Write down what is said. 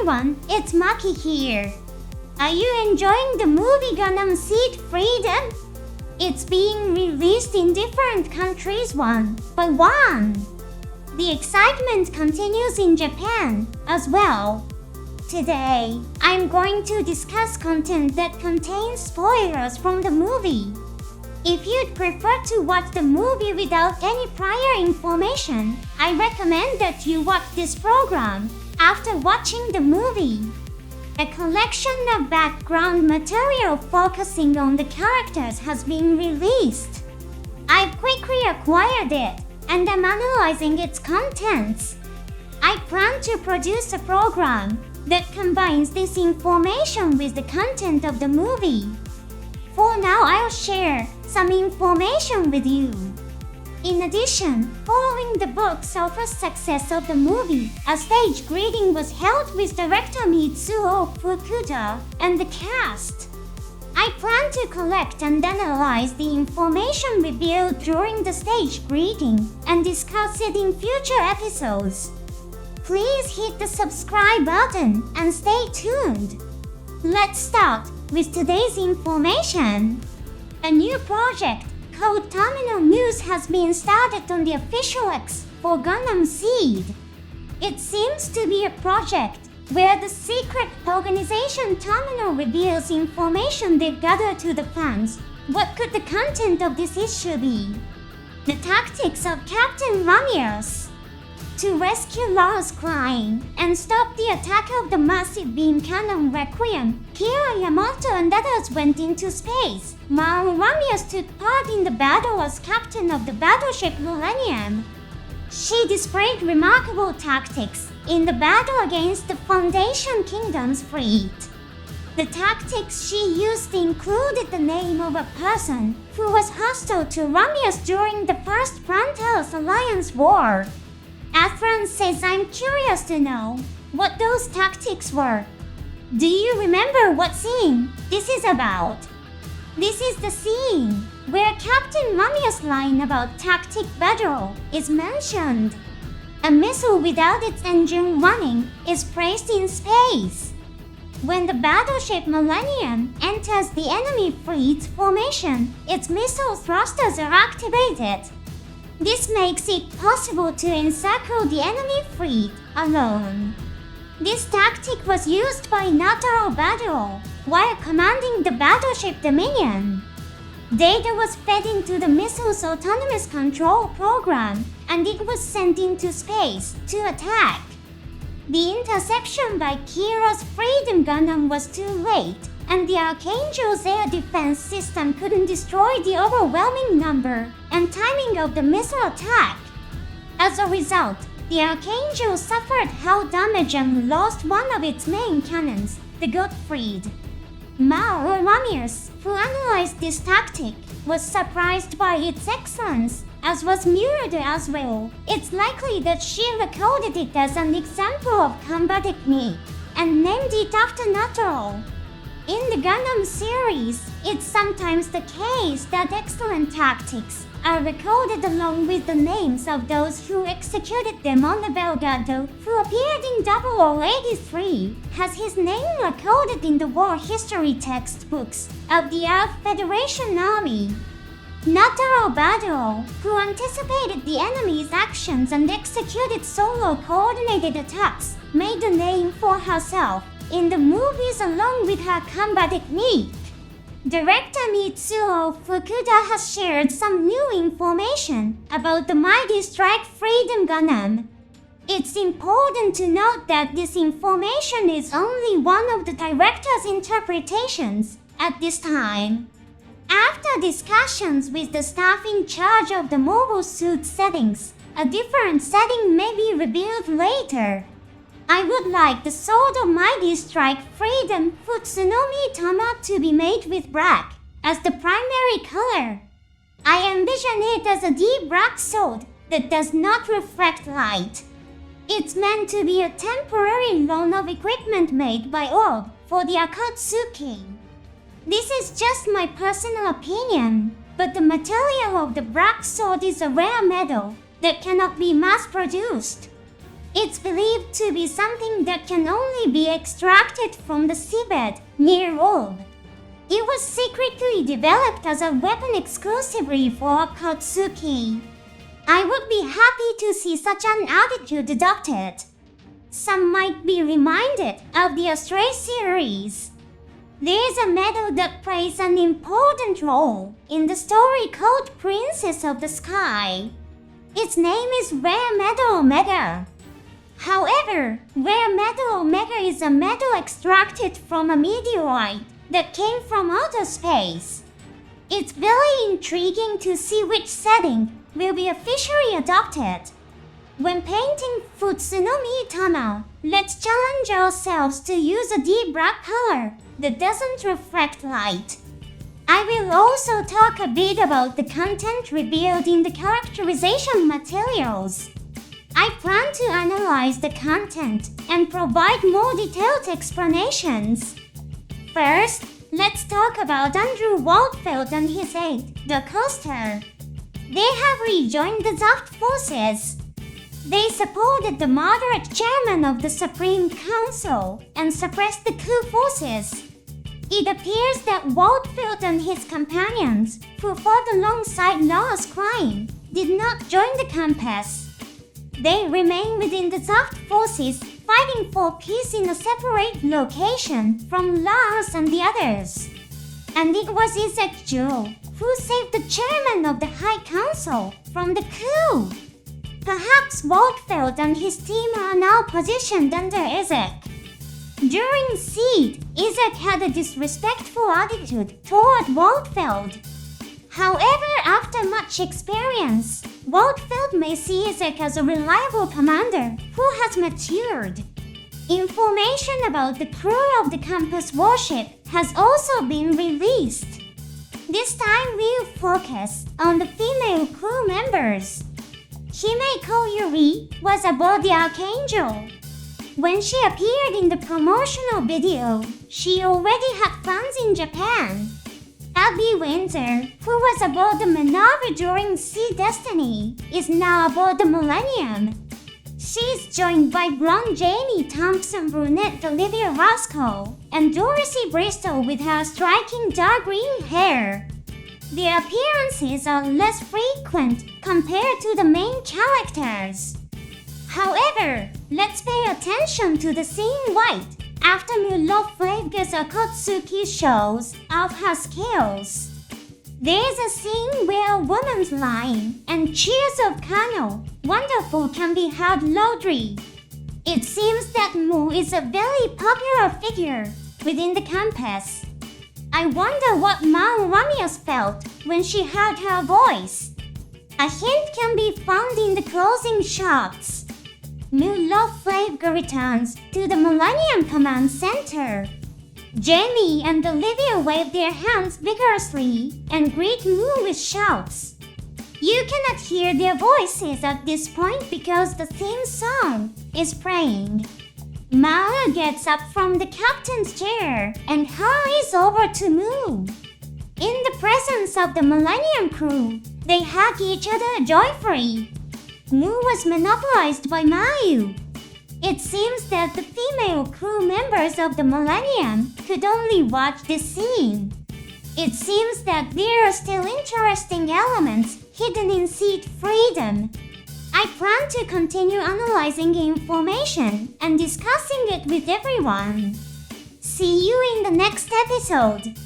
everyone, it's Maki here. Are you enjoying the movie Gundam Seed Freedom? It's being released in different countries one by one. The excitement continues in Japan as well. Today, I'm going to discuss content that contains spoilers from the movie. If you'd prefer to watch the movie without any prior information, I recommend that you watch this program after watching the movie. A collection of background material focusing on the characters has been released. I've quickly acquired it and am analyzing its contents. I plan to produce a program that combines this information with the content of the movie. For now, I'll share some information with you. In addition, following the box office success of the movie, a stage greeting was held with director Mitsuo Fukuda and the cast. I plan to collect and analyze the information revealed during the stage greeting and discuss it in future episodes. Please hit the subscribe button and stay tuned. Let's start with today's information. A new project called Terminal News has been started on the official X for Gundam Seed. It seems to be a project where the secret organization Terminal reveals information they've gathered to the fans. What could the content of this issue be? The tactics of Captain Ramius. To rescue Lars Klein and stop the attack of the massive beam cannon Requiem, Kira Yamato and others went into space, while Ramius took part in the battle as captain of the battleship Millennium. She displayed remarkable tactics in the battle against the Foundation Kingdom's fleet. The tactics she used included the name of a person who was hostile to Ramius during the First Frontal's Alliance War. Athron says, I'm curious to know what those tactics were. Do you remember what scene this is about? This is the scene where Captain Ramius' line about tactic battle is mentioned. A missile without its engine running is placed in space. When the battleship Millennium enters the enemy fleet's formation, its missile thrusters are activated. This makes it possible to encircle the enemy fleet alone. This tactic was used by Nataro Battle while commanding the battleship Dominion. Data was fed into the missile's autonomous control program, and it was sent into space to attack. The interception by Kira's Freedom Gundam was too late, and the Archangel's air defense system couldn't destroy the overwhelming number and timing of the missile attack. As a result, the Archangel suffered hull damage and lost one of its main cannons, the Gottfried. Mao Ramius, who analyzed this tactic, was surprised by its excellence, as was Murada as well. It's likely that she recorded it as an example of combat technique and named it after Nataro. In the Gundam series, it's sometimes the case that excellent tactics are recorded along with the names of those who executed them. On the Belgado, who appeared in 0083, has his name recorded in the war history textbooks of the Earth Federation Army. Nataro Battle, who anticipated the enemy's actions and executed solo coordinated attacks, made a name for herself in the movies along with her combat technique. Director Mitsuo Fukuda has shared some new information about the Mighty Strike Freedom Gundam. It's important to note that this information is only one of the director's interpretations at this time. After discussions with the staff in charge of the mobile suit settings, a different setting may be revealed later. I would like the Sword of Mighty Strike Freedom Futsunomi Tama to be made with black as the primary color. I envision it as a deep black sword that does not reflect light. It's meant to be a temporary loan of equipment made by Orb for the Akatsuki. This is just my personal opinion, but the material of the black sword is a rare metal that cannot be mass-produced. It's believed to be something that can only be extracted from the seabed near Orb. It was secretly developed as a weapon exclusively for Akatsuki. I would be happy to see such an attitude adopted. Some might be reminded of the Astray series. There is a medal that plays an important role in the story called Princess of the Sky. Its name is Rare Metal Omega. However, Rare Metal Omega is a metal extracted from a meteorite that came from outer space. It's very intriguing to see which setting will be officially adopted. When painting Futsunomi Tama, let's challenge ourselves to use a deep black color that doesn't reflect light. I will also talk a bit about the content revealed in the characterization materials. I plan to analyze the content and provide more detailed explanations. First, let's talk about Andrew Waldfeld and his aide, the Coaster. They have rejoined the Zaft forces. They supported the moderate chairman of the Supreme Council and suppressed the coup forces. It appears that Waldfeld and his companions, who fought alongside Lars Klein, did not join the campus. They remain within the Zaft forces, fighting for peace in a separate location from Lars and the others. And it was ISAC Joe who saved the chairman of the High Council from the coup. Perhaps Waldfeld and his team are now positioned under ISAC. During Seed, ISAC had a disrespectful attitude toward Waldfeld. However, after much experience, Waldfeld may see ISAC as a reliable commander who has matured. Information about the crew of the campus warship has also been released. This time we'll focus on the female crew members. Himeko Yuri was aboard the Archangel. When she appeared in the promotional video, she already had fans in Japan. Abby Winter, who was aboard the Minerva during Sea Destiny, is now aboard the Millennium. She's joined by blonde Jamie Thompson brunette Olivia Roscoe and Dorothy Bristol with her striking dark green hair. Their appearances are less frequent compared to the main characters. However, let's pay attention to the scene white after Muloflave gets Akatsuki shows off her skills. There's a scene where a woman's line and cheers of Kano, wonderful, can be heard loudly. It seems that Mu is a very popular figure within the campus. I wonder what Mao Ramias felt when she heard her voice. A hint can be found in the closing shots. Muloflave returns to the Millennium Command Center. Jamie and Olivia wave their hands vigorously and greet Mu with shouts. You cannot hear their voices at this point because the theme song is playing. Mara gets up from the captain's chair and hurries over to Mu. In the presence of the Millennium crew, they hug each other joyfully. Mu was monopolized by Mayu. It seems that the female crew members of the Millennium could only watch this scene. It seems that there are still interesting elements hidden in Seed Freedom. I plan to continue analyzing information and discussing it with everyone. See you in the next episode.